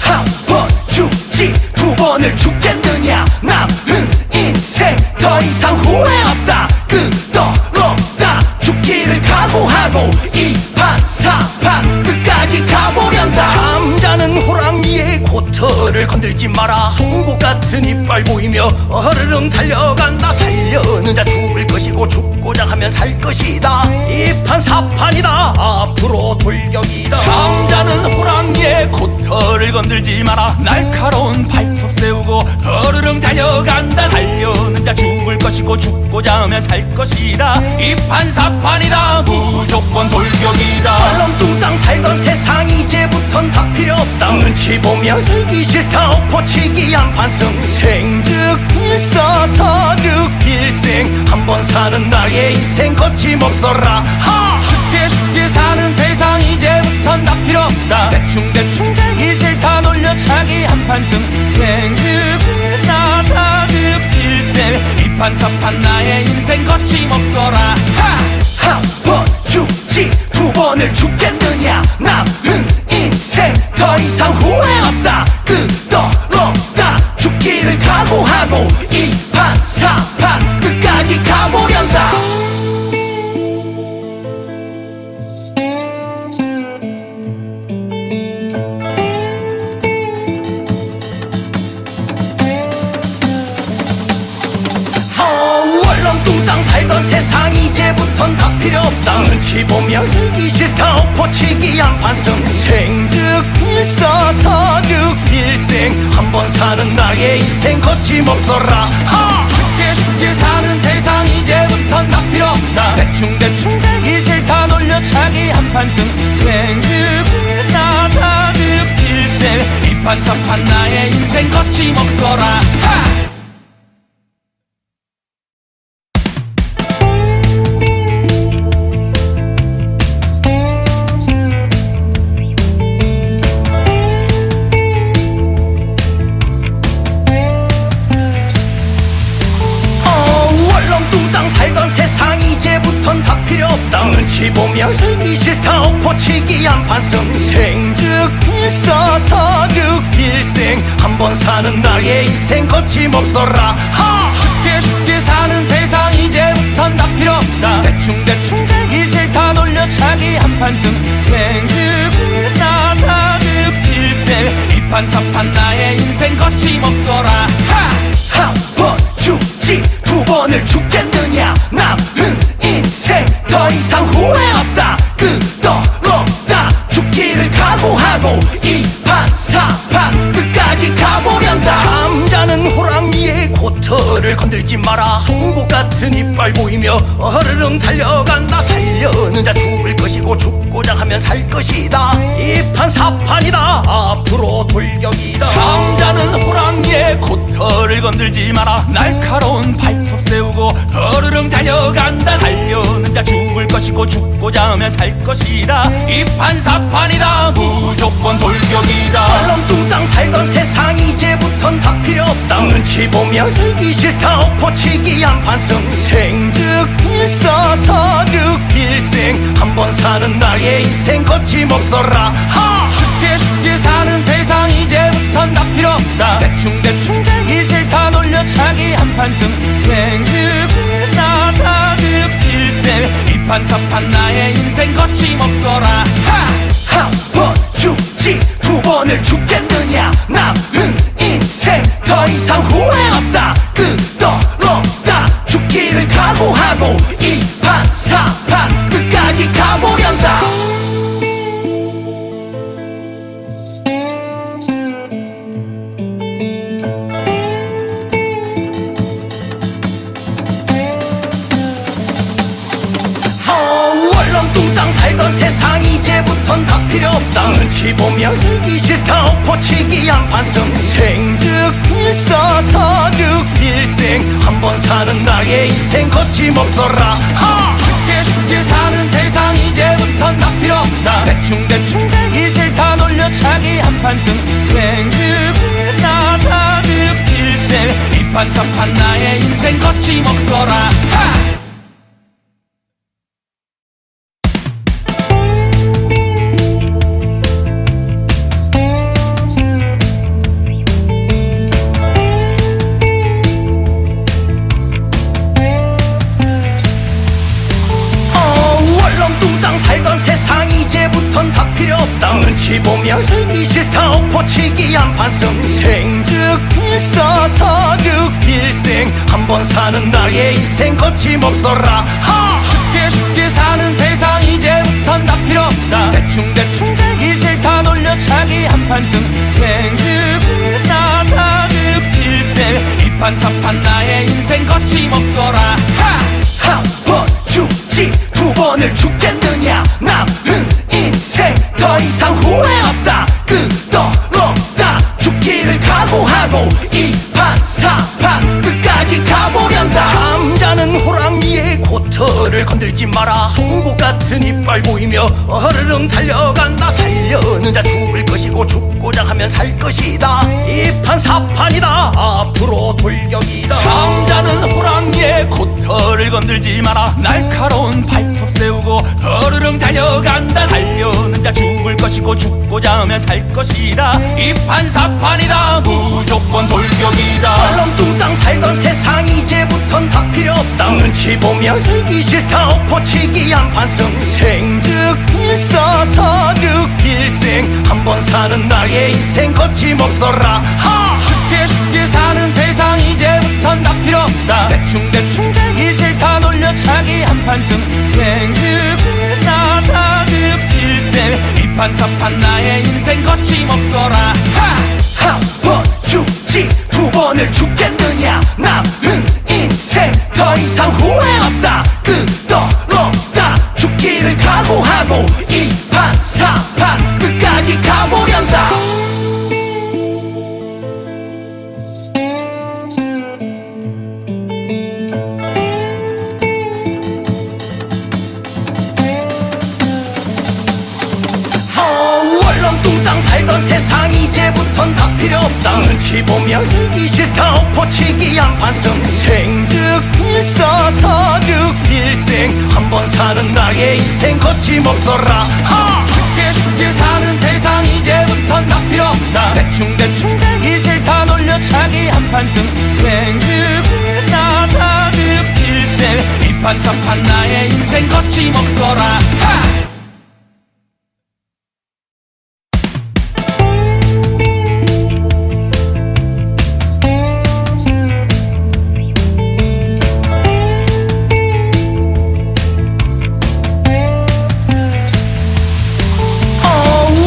한 번 죽지 두 번을 죽겠느냐. 남은 인생 더 이상 후회 없다. 끝없다. 죽기를 각오하고 이 판 사판 끝까지 가보련다. 잠자는 호랑이의 코털을 건들지 마라. 송곳 같은 이빨 보이며 어르릉 달려간다. 살려는 자 죽을 것이고 죽고자 하면 살 것이다. 이 판 사판이다. 앞으로 돌격이다. 잠자는 호랑이의 코털을 건들지 마라. 날카로운 발톱 세우고 어르릉 달려간다. 살려는 자 죽을 것이고 죽고자 하면 살 것이다. 이 판사판이다. 무조건 돌격이다. 얼렁뚱땅 살던 세상 이제부턴 다 필요 없다. 눈치 보며 살기 싫다. 엎어치기 한판승. 생즉 일사사즉 일생. 한 번 사는 나의 인생 거침없어라. 쉽게 사는 세상 이제부턴 다 필요 없다. 대충 살기 싫다. 놀려차기 한판승. 생즉 일사사즉 일생. 이 판사판 나의 인생 거침없어라. 한 번 죽지 두 번을 죽겠느냐. 남은 인생 더 이상 후회 없다. 끝없다. 죽기를 각오하고 이 판사판 끝까지 가보련다. 얼렁뚱땅 살던 세상 이제부턴 다 필요 없다. 눈치 보며 살기 싫다. 엎어치기 한판승. 생즉 일사사즉 일생. 한 번 사는 나의 인생 거침없어라. 쉽게 사는 세상 이제부턴 다 필요 없다. 대충 살기 싫다. 놀려차기 한판승. 생즉 일사사즉 일생. 이 판사판 나의 인생 거침없어라. 얼렁뚱땅 살던 세상 이제부턴 다 필요 없다. 눈치 보며 살기 싫다. 엎어치기 한판승. 생즉 일사사즉 일생. 한 번 사는 나의 인생 거침없어라. 쉽게 사는 세상 이제부턴 다 필요 없다. 대충 살기 싫다. 놀려차기 한판승. 생즉 일사사즉 일생. 이 판사판 나의 인생 거침없어라. 한 번 죽지 두 번을 죽겠느냐. 남은 인생 더 이상 후회 없다. 끝없다. 죽기를 각오하고 이 판사판 끝까지 가보련다. 잠자는 호랑이의 코털을 건들지 마라. 송곳 같은 이빨 보이며 어르릉 달려간다. 살려는 자 죽을 것이고 죽고자 하면 살 것이다. 이 판사판이다. 앞으로 돌격이다. 잠자는 호랑이의 코털을 건들지 마라. 날카로운 발톱 세우고 어르릉 달려간다. 살려는 자 죽을 것이고 죽고자 하면 살 것이다. 이 판사판이다. 무조건 돌격이다. 얼렁뚱땅 살던 세상 이제부턴 다 필요 없다. 눈치 보며 살기 싫다. 엎어치기 한판승. 생즉 일사사즉 일생. 한 번 사는 나의 인생 거침없어라. 쉽게 사는 세상 이제부턴 다 필요 없다. 대충 살기 싫다. 놀려차기 한판승. 생즉 일사사즉 일생. 이 판사판 나의 인생 거침없어라. 한 번 죽지 두 번을 죽겠느냐. 남은 인생 더 이상 후회 없다. 끝없다. 죽기를 각오하고 이 판사판 끝까지 가보련다. 얼렁뚱땅 살던 세상 이제부턴 다 필요 없다. 눈치 보며 살기 싫다. 엎어치기 한판승. 생즉 일사사즉 일생. 한 번 사는 나의 인생 거침없어라. 쉽게 사는 세상 이제부턴 다 필요 없다. 대충 살기 싫다. 놀려차기 한판승. 생즉 일사사즉 일생. 이 판사판 나의 인생 거침없어라. 얼렁뚱땅 살던 세상 이제부턴 다 필요 없다. 눈치 보며 살기 싫다. 엎어치기 한판승. 생즉 일사사즉 일생. 한 번 사는 나의 인생 거침없어라. 쉽게 사는 세상 이제부턴 다 필요 없다. 대충 살기 싫다. 놀려차기 한판승. 생즙사사즙 필생 이판사판 나의 인생 거침없어라. 한 번 죽지 두 번을 죽겠느냐. 남은 인생 더 이상 후회 없다. 끝없다. 죽기를 각오하고 이판사판 끝까지 가보련다. 잠자는 호랑이의 코털을 건들지 마라. 송곳 같은 이빨 보이며 어르릉 달려간다. 살려는 자 죽을 것이고 죽고자 하면 살 것이다. 이판사판이다. 앞으로 돌격이다. 잠자는 호랑이의 코털을 건들지 마라. 날카로운 발톱 세우고 어르릉 달려간다. 살려는 자 죽을 것이고 죽고자 하면 살 것이다. 이판사판이다. 무조건 돌격이다. 얼렁뚱땅 살던 세상 이제부턴 다 필요 없다. 눈치 보며 살기 싫다. 엎어치기 한판승. 생즉 필사사즉 필생. 한 번 사는 나의 인생 거침없어라. 쉽게 사는 세상 이제부턴 다 필요 없다. 대충 살기 싫다. 놀려차기 한판승. 생즙사사즙 필생 이판사판 나의 인생 거침없어라. 한 번 죽지 두 번을 죽겠느냐. 남은 인생 더 이상 후회 없다. 끝없다. 죽기를 각오하고 이판사판 끝까지 가보련다. 얼렁뚱땅 살던 세상 이제부턴 다 필요 없다. 눈치 보며 살기 싫다. 엎어치기 한판승. 생즉 필사사즉 필생. 한 번 사는 나의 인생 거침없어라. 쉽게 사는 세상 이제부턴 다 필요 없다. 대충 살기 싫다. 놀려차기 한판승. 생즙사사즙 필생 이판사판 나의 인생 거침없어라.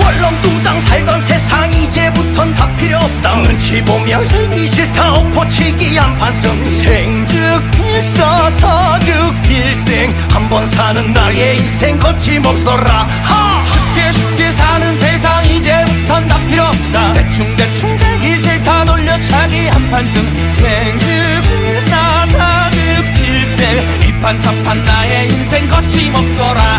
얼렁뚱땅 살던 세상 이제부턴 다 필요 없다. 눈치 보며 살기 싫다. 엎어치기 한판승. 생즉 필사사즉 필생. 한 번 사는 나의 인생 거침없어라. 쉽게 사는 세상 이제부턴 다 필요 없다. 대충 살기 싫다. 놀려차기 한판승. 생즙사사즙 필생 이판사판 나의 인생 거침없어라.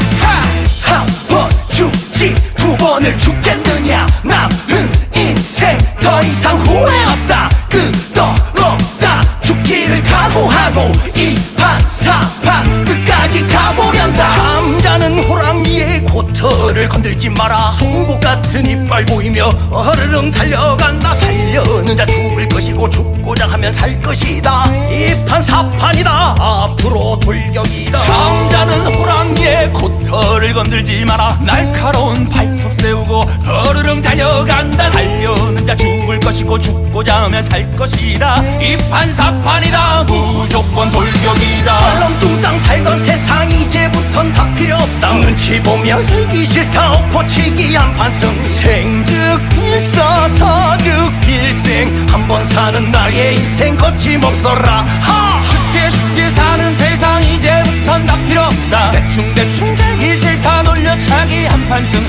한 번 죽지 두 번을 죽겠느냐. 남은 인생 더 이상 후회 없다. 끝없다. 죽기를 각오하고 이판사판 끝까지 가보련다. 잠자는 호랑이의 코털을 건들지 마라. 송곳 같은 이빨 보이며 어르릉 달려간다. 살려는 자 죽을 것이고 죽고자 하면 살 것이다. 이판사판이다. 앞으로 돌격이다. 잠자는 호랑이의 코털을 건들지 마라. 날카로운 발톱 세우고 어르릉 달려간다. 살려는 자 죽을 것이고 죽고자 하면 살 것이다. 이판사판이다. 무조건 돌격이다. 얼렁뚱땅 살던 세상 이제부턴 다 필요 없다. 눈치 보며 살기 싫다. 엎어치기 한판승. 생즉 필사사즉 필생. 한 번 사는 나의 인생 거침없어라. 쉽게 사는 세상 이제부턴 다 필요 없다. 대충 살기 싫다. 놀려차기 한판승.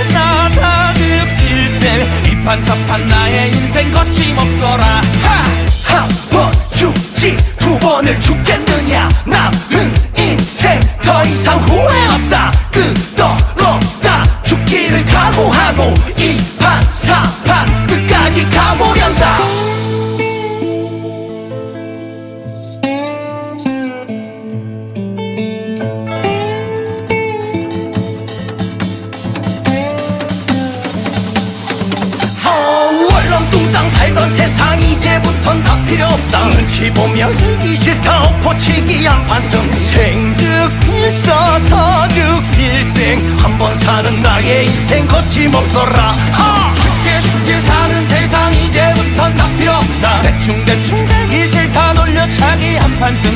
생즙사사즙 필생 이판사판 나의 인생 거침없어라. 한 번 죽지 두 번을 죽겠느냐. 남은 인생 더 이상 후회 없다. 끝없다. 죽기를 각오하고 이판사판 끝까지 가보련다. 얼렁뚱땅 살던 세상 이제부턴 다 필요 없다. 눈치 보며 살기 싫다. 엎어치기 한판승. 생즉 필사사즉 필생. 한 번 사는 나의 인생 거침없어라. 쉽게 사는 세상 이제부턴 다 필요 없다. 대충 살기 싫다. 놀려차기 한판승.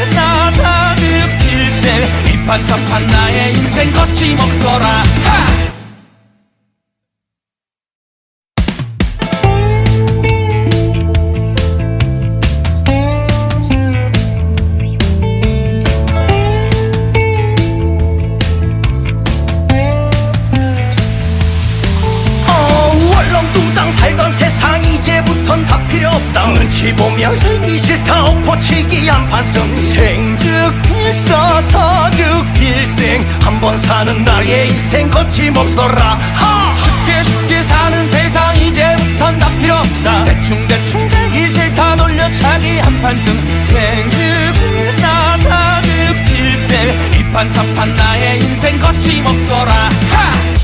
생즙사사즙 필생 이판사판 나의 인생 거침없어라. 눈치 보며 살기 싫다 엎어치기 한판승 생즉 일사사즉 일생 한 번 사는 나의 인생 거침없어라 쉽게 사는 세상 이제부턴 다 필요 없다 대충 살기 싫다 돌려차기 한판승 생즉 일사사즉 일생 이판삼판 나의 인생 거침없어라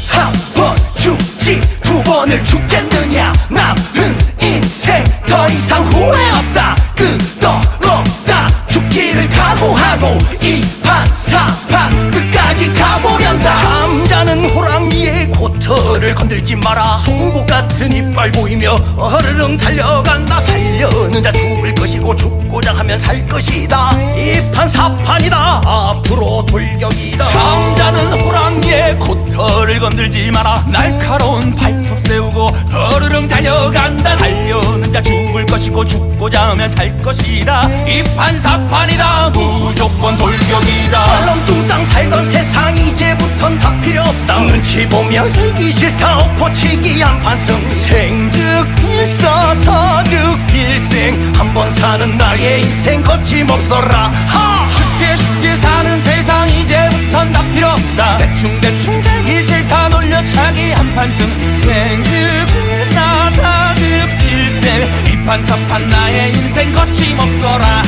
한 번 죽지 두 번을 죽겠느냐 남은 인생 더 이상 후회 없다 끝없다 죽기를 각오하고 이판사판 끝까지 가보련다 잠자는 호랑이의 코털을 건들지 마라 송곳 같은 이빨 보이며 어르릉 달려간다 살려는 자 죽을 것이고 죽고자 하면 살 것이다 이판사판이다 앞으로 돌격이다 잠자는 호랑이의 코털을 건들지 마라 날카로운 발톱 세우고 어르릉 달려간다 살려는 자 죽을 것이고 죽고자 하면 살 것이다 이판사판이다 무조건 돌격이다 얼렁뚱땅 살던 세상 이제부턴 다 필요 없다 눈치 보며 살기 싫다 엎어치기 한판승 생즉 일사사즉 일생 한 번 사는 나의 인생 거침없어라 쉽게 사는 세상 이제부턴 다 필요 없다 대충 살기 싫다 돌려차기 한판승 생즉 일사사즉 일생 이판사판 나의 인생 거침없어라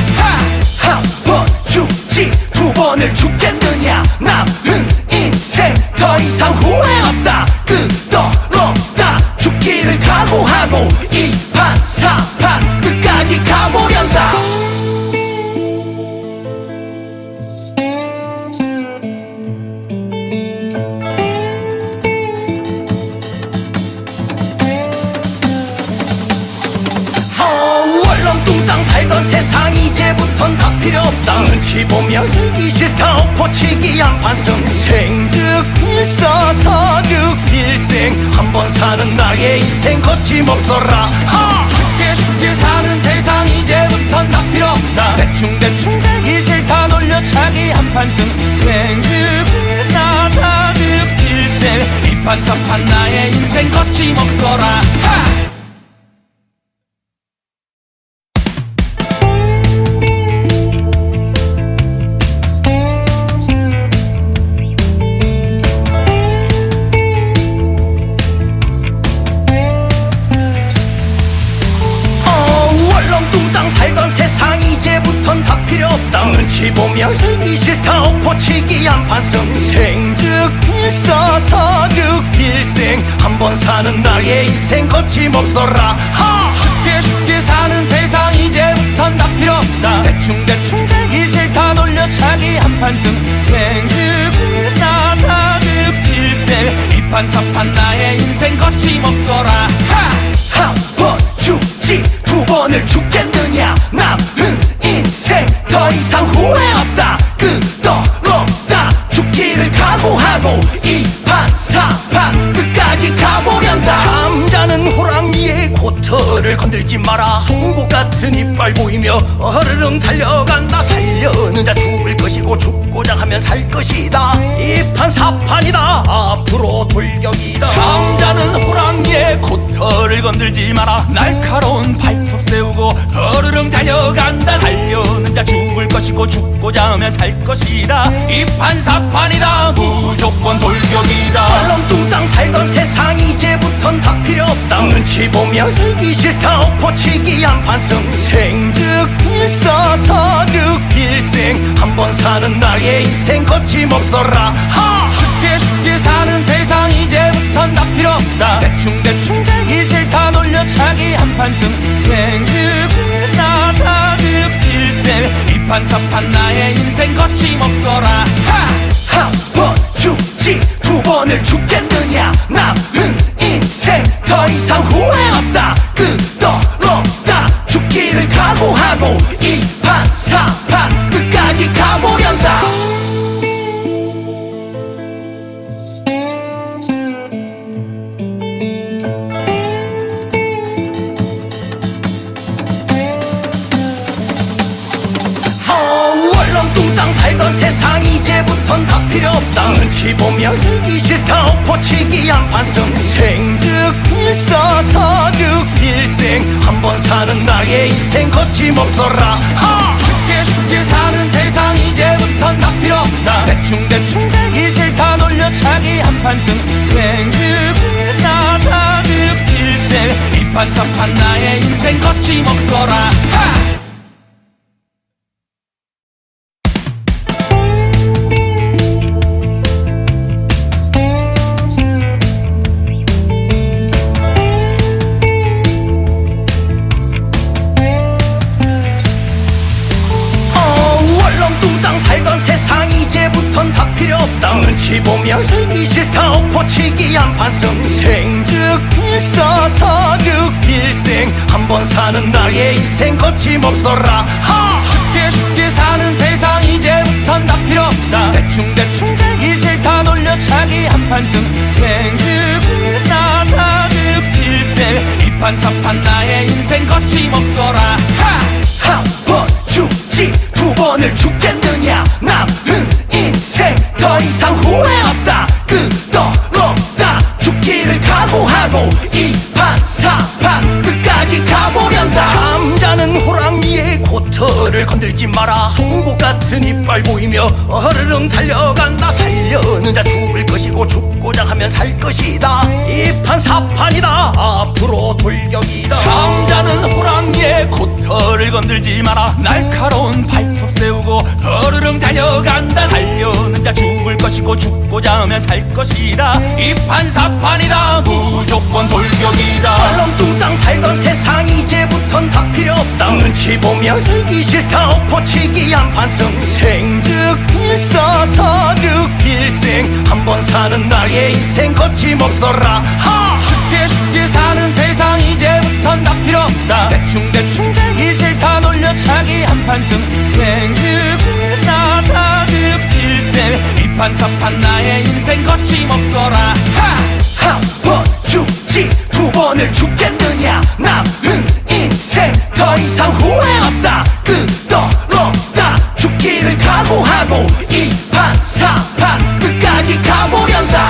한 번 죽지 두 번을 죽겠느냐 남은 인생 더 이상 후회 없다 끝없다 죽기를 각오하고 이판사판 끝까지 가보련다 얼렁뚱땅 살던 세상 이제부턴 다 필요 없다 눈치 보며 살기 싫다 엎어치기 한판승 생즉 일사사즉 일생 한 번 사는 나의 인생 거침없어라 쉽게 사는 세상 이제부턴 다 필요 없다 대충 살기 싫다 돌려차기 한판승 생즉 일사사즉 일생 이판삼판 나의 인생 거침없어라 얼렁뚱땅 살던 세상 이제부턴 다 필요 없다 눈치 보며 살기 싫다 엎어치기 한판승 생즉 일사사즉 일생 한 번 사는 나의 인생 거침없어라 쉽게 사는 세상 이제부턴 다 필요 없다 대충 살기 싫다 돌려차기 한판승 생즉 일사사즉 일생 이판삼판 나의 인생 거침없어라 한 번 죽지 두 번을 죽겠느냐 남은 인생 더 이상 후회 없다 끝없다 죽기를 각오하고 이판사판 끝까지 가보련다 잠자는 호랑이의 코털을 건들지 마라 송곳 같은 이빨 보이며 어르릉 달려간다 살려는 자 죽을 것이고 죽고자 하면 살 것이다 이판사판이다 앞으로 돌격이다 잠자는 호랑이의 코털을 건들지 마라 날카로운 발톱 세우고 어르릉 달려간다 살려는 자 죽을 것이고 죽고자 하면 살 것이다 이판사판이다 무조건 돌격이다 얼렁뚱땅 살던 세상 이제부턴 다 필요 없다 눈치 보며 살기 싫다 엎어치기 한판승 생즉 일사사즉 일생 한 번 사는 나의 인생 거침없어라 쉽게 사는 세상 이제부턴 다 필요 없다 대충 살기 싫다 돌려차기 한판승 생즉 일사사즉 일생 이판사판 나의 인생 거침없어라 한 번 죽지 두 번을 죽겠느냐 남은 인생 더 이상 후회 없다 끝없다 죽기를 각오하고 이판사판 끝까지 가보련다 얼렁뚱땅 살던 세상 이제부턴 다 필요 없다 눈치 보며 살기 싫다 엎어치기 한판승 생즉 일사사즉 일 일생 한 번 사는 나의 인생 거침없어라. 쉽게 사는 세상 이제부턴 다 필요 없다. 대충 살기 싫다 놀려차기 한판승 생급 사사급 일생 이판삼판 나의 인생 거침없어라. 월렁뚱땅 살던 세상 이제부턴 다 필요 없다. 눈치 보며 살기 싫다 엎어치기 한판승 생즉 일사사즉 일생 한 번 사는 나의 인생 거침없어라. 쉽게 사는 세상 이제부턴 다 필요 없다. 대충 살기 싫다 놀려차기 한판승 생급 사사급 일생 이판삼판 나의 인생 거침없어라. 한 번 죽지 두 번을 죽겠느냐. 남은 인생 더 이상 후회 없다. 끝없다 죽기를 각오하고 이판사판 끝까지 가보련다. 잠자는 호랑이의 코털을 건들지 마라. 송곳 같은 이빨 보이며 어르릉 달려간다. 살려는 자 죽을 것이고 죽고자 하면 살 것이다. 이판사판이다 앞으로 돌격이다. 잠자는 호랑이의 코털을 건들지 마라. 날카로운 발톱 세우고 어르릉 달려간다. 살려는 자 죽을 것이고 죽고자 하면 살 것이다. 이판사판이다 무조건 돌격이다. 얼렁뚱땅 살던 세상 이제부턴 다 필요 없다. 눈치 보며 살기 싫다 엎어치기 한판승 생즉 일사사즉 일생 한 번 사는 나의 인생 거침없어라. 쉽게 사는 세상 이제부턴 다 필요 없다. 대충 살기 싫다 놀려차기 한판승 생급 사사급 일생 이판사판 나의 인생 거침없어라. 한 번 죽지 두 번을 죽겠느냐. 남은 인생 더 이상 후회 없다. 끝없다 죽기를 각오하고 이판사판 끝까지 가보련다.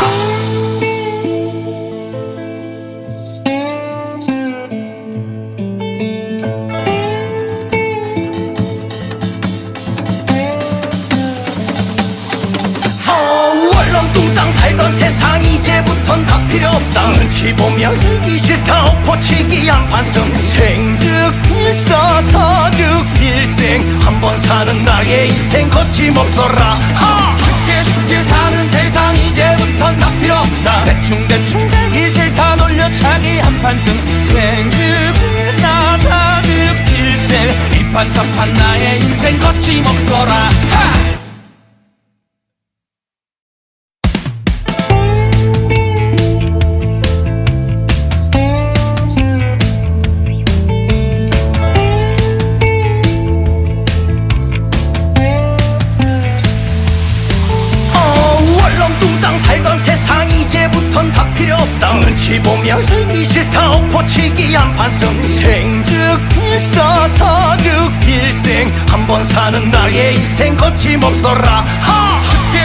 월렁뚱땅 살던 세상 이제부턴 다 필요 없다. 눈치 보며 살기 싫다 엎어치기 한판승 생즉 일사사즉 일생 한 번 사는 나의 인생 거침없어라. 쉽게 사는 세상 이제부턴 다 필요 없다. 대충 살기 싫다 놀려차기 한판승 생급 사사급 일생 이판삼판 나의 인생 거침없어라. 월렁뚱땅 살던 세상 이제부턴 다 필요 없다. 눈치 보며 살기 싫다 엎어치기 한판승 생즉 일사사즉 일생 한 번 사는 나의 인생 거침없어라.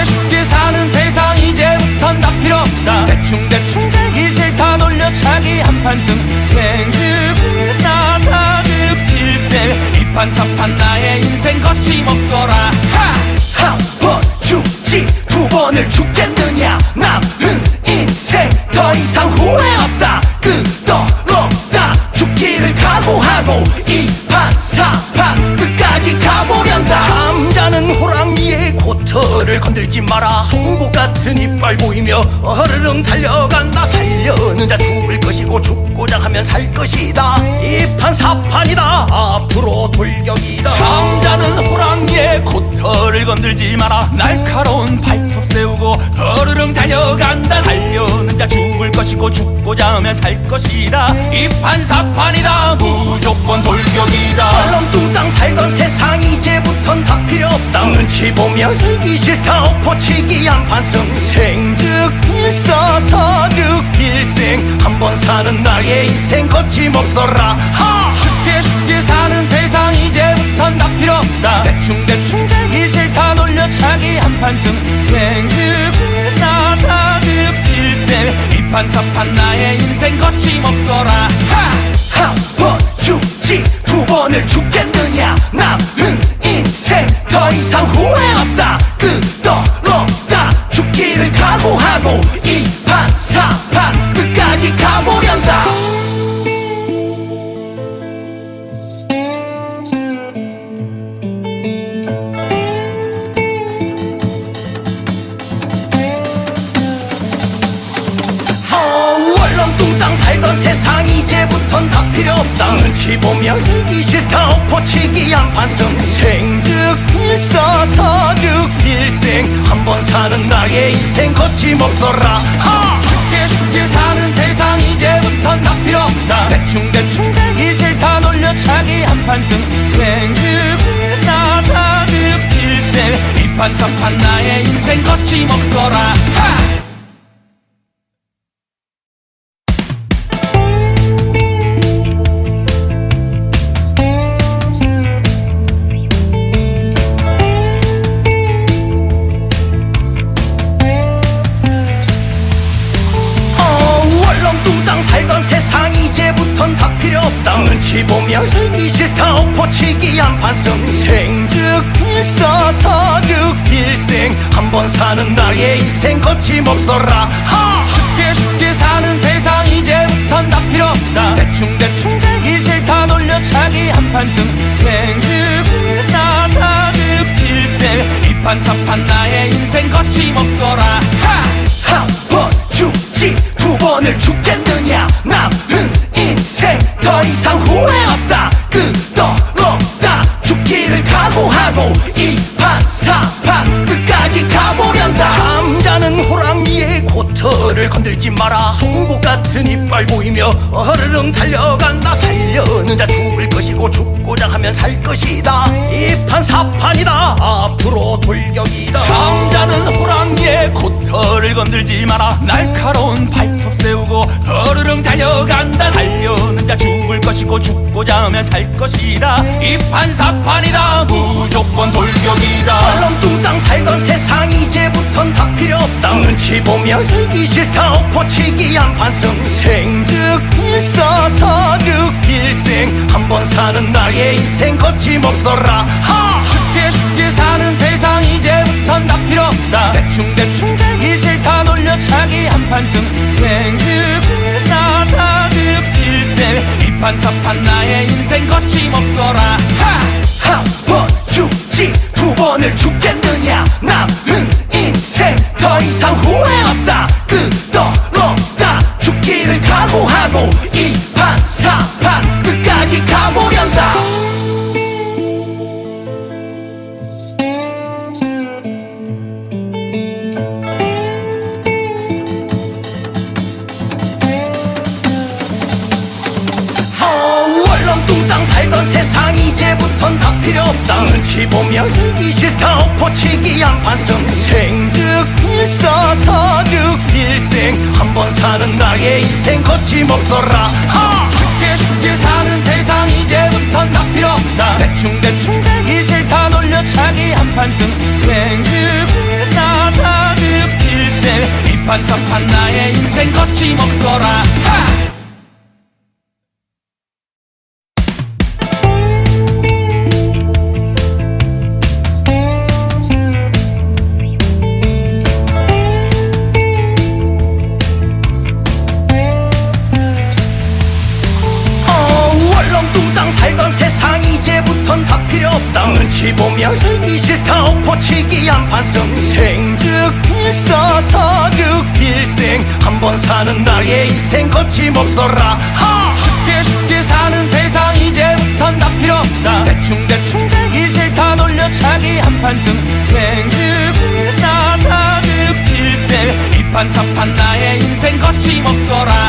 쉽게 사는 세상 이제부턴 다 필요 없다. 대충 살기 싫다 놀려차기 한판승 생급 사사급 일생 이판삼판 나의 인생 거침없어라. 한 번 죽지 두 번을 죽겠느냐. 남은 인생 더 이상 후회 없다. 끝없다 죽기를 각오하고 이판사판 끝까지 가보련다. 잠자는 호랑이의 코털을 건들지 마라. 송곳 같은 이빨 보이며 어르릉 달려간다. 살려는 자 죽을 것이고 죽고자 하면 살 것이다. 이판사판이다 앞으로 돌격이다. 잠자는 호랑이의 코털을 건들지 마라. 날카로운 발톱 세우고 어르릉 달려간다. 살려는 자 죽을 것이고 죽고자 하면 살 것이다. 이판사판이다 무조건 돌격이다. 얼렁뚱땅 살던 세상 이제부턴 다 필요 없다. 눈치 보며 살기 싫다 엎어치기 한판승 생즉 일사사즉 일생 한 번 사는 나의 인생 거침없어라. 쉽게 사는 세상 이제부턴 다 필요 없다. 대충 살기 싫다 놀려차기 한판승 생급 사사급 일생 이판사판 나의 인생 거침없어라. 한 번 죽지 두 번을 죽겠느냐 남은 인생 더 이상 후회 없다 끝없다 죽기를 각오하고 이 판 사판 끝까지 가보련다 월렁뚱땅 살던 세상 이제부턴 다 필요 없다 눈치 보며 살기 싫다 엎어치기 한판승 생즉일사 사즉일생 한 번 사는 나의 인생 거침없어라 쉽게 사는 세상 이제부턴 다 필요 없다 대충 살기 싫다 놀려차기 한판승 생즉일사 사즉일생 이판사판 나의 인생 거침없어라 월렁뚱땅 살던 세상 이제부턴 다 필요 없다 눈치 보며 살기 싫다 엎어치기 한판승 생즉일사 사즉일생 한 번 사는 나의 인생 거침없어라 쉽게 사는 세상 이제부턴 다 필요 없다 대충 살기 싫다 놀려차기 한판승 생즉일사 사즉일생 이판사판 나의 인생 거침없어라 한 번 죽지 두 번을 죽겠느냐 남은 인생 더 이상 후회 없다 끝없다 죽기를 각오하고 이 판 사판 끝까지 가보련다 잠자는 호랑이의 코털을 건들지 마라 송곳 같은 이빨 보이며 어르릉 달려간다 살려는 자 죽을 것이고 죽고자 하면 살 것이다 이 판 사판이다 앞으로 돌격이다 잠자는 호랑이의 코털을 건들지 마라 날카로운 발톱 세우고 어르릉 달려간다 살려는 자 죽을 것이고 죽고자 하면 살 것이다 이 판사판이다 무조건 돌격이다 얼렁뚱땅 살던 세상 이제부턴 다 필요 없다 눈치 보며 살기 싫다 엎어치기 한판승 생즉일사 사즉일생 한 번 사는 나의 인생 거침없어라 쉽게 사는 세상 이제부턴 다 필요 없다 대충 살기 싫다 놀려차기 한판승 생즉일사 사즉일생 이판사판 나의 인생 거침없어라 한 번 죽지 두 번을 죽겠느냐 남은 인생 더 이상 후회 없다 끝없다 죽기를 각오하고 이 판 사판 끝까지 가보련다 월렁뚱땅 살던 세상 이제부턴 다 필요 없다 눈치 보며 살기 싫다 엎어치기 한판승 생즉일사 사즉일생 한 번 사는 나의 인생 거침없어라 쉽게 사는 세상 이제부턴 다 필요 없다 대충 살기 싫다 놀려차기 한판승 생즉일사 사즉일생 이판사판 나의 인생 거침없어라 월렁뚱땅 살던 세상 이제부턴 다 필요 없다 눈치 보며 살기 싫다 엎어치기 한판승 생즉일사 사즉일생 한 번 사는 나의 인생 거침없어라 쉽게 사는 세상 이제부턴 다 필요 없다 대충 살기 싫다 놀려차기 한판승 생즉일사 사즉일생 이판사판 나의 인생 거침없어라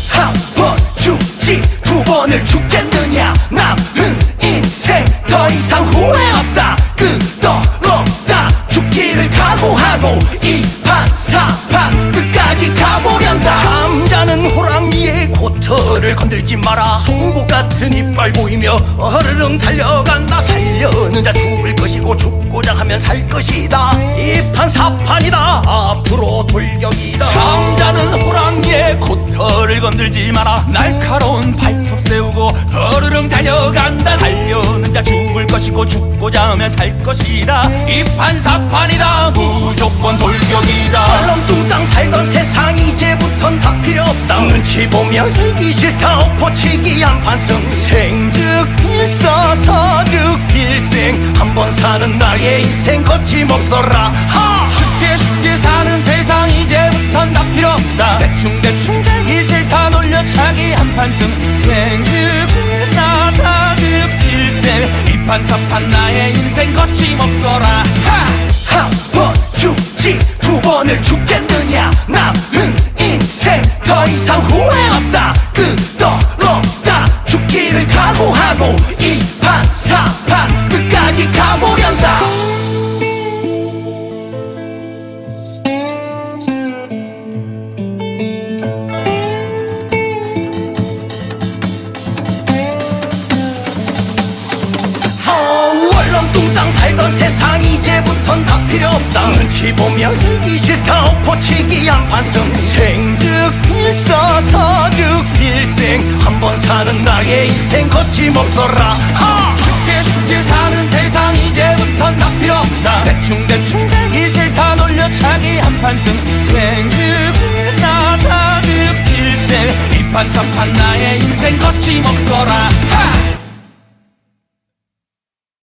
한 번 죽지 두 번을 죽겠느냐 남은 인생 더 이상 후회 없다 끝없다 죽기를 각오하고 이 판 사판 끝까지 가보련다 잠자는 호랑이의 코털을 건들지 마라 송곳 같은 이빨 보이며 어르릉 달려간다 살려는 자 죽을 것이고 죽고자 하면 살 것이다 이 판 사판이다 앞으로 돌격이다 잠자는 호랑이의 호랑이의 코털을 건들지 마라. 날카로운 발톱 세우고 허르릉 달려간다. 살려는 자 죽을 것이고 죽고자 하면 살 것이다. 이 판사판이다. 무조건 돌격이다. 얼렁뚱땅 살던 세상 이제부턴 다 필요 없다. 눈치 보며 살기 싫다. 엎어치기 한판승. 생즉 일사사즉 일생. 한 번 사는 나의 인생 거침없어라. 하! 쉽게 사는 세상 이제부턴 다 필요 없다. 대충 살기 싫다. 놀려차기 한판승. 생즉 일생. 이 판사판 나의 인생 거침없어라. 한 번 죽지 두 번을 죽겠느냐. 남은 인생 더 이상 후회 없다. 끄떡없다. 죽기를 각오하고 이 판사판 끝까지 가보련다. 얼렁뚱땅 살던 세상 이제부턴 다 필요 없다. 눈치 보며 살기 싫다. 엎어치기 한판승. 생즉 일사사즉 일생. 한 번 사는 나의 인생 거침없어라. 하! 쉽게 사는 세상 이제부턴 다 필요 없다. 대충 살기 싫다. 놀려차기 한판승. 생즉 일생. 이 판사판 나의 인생 거침없어라. 하!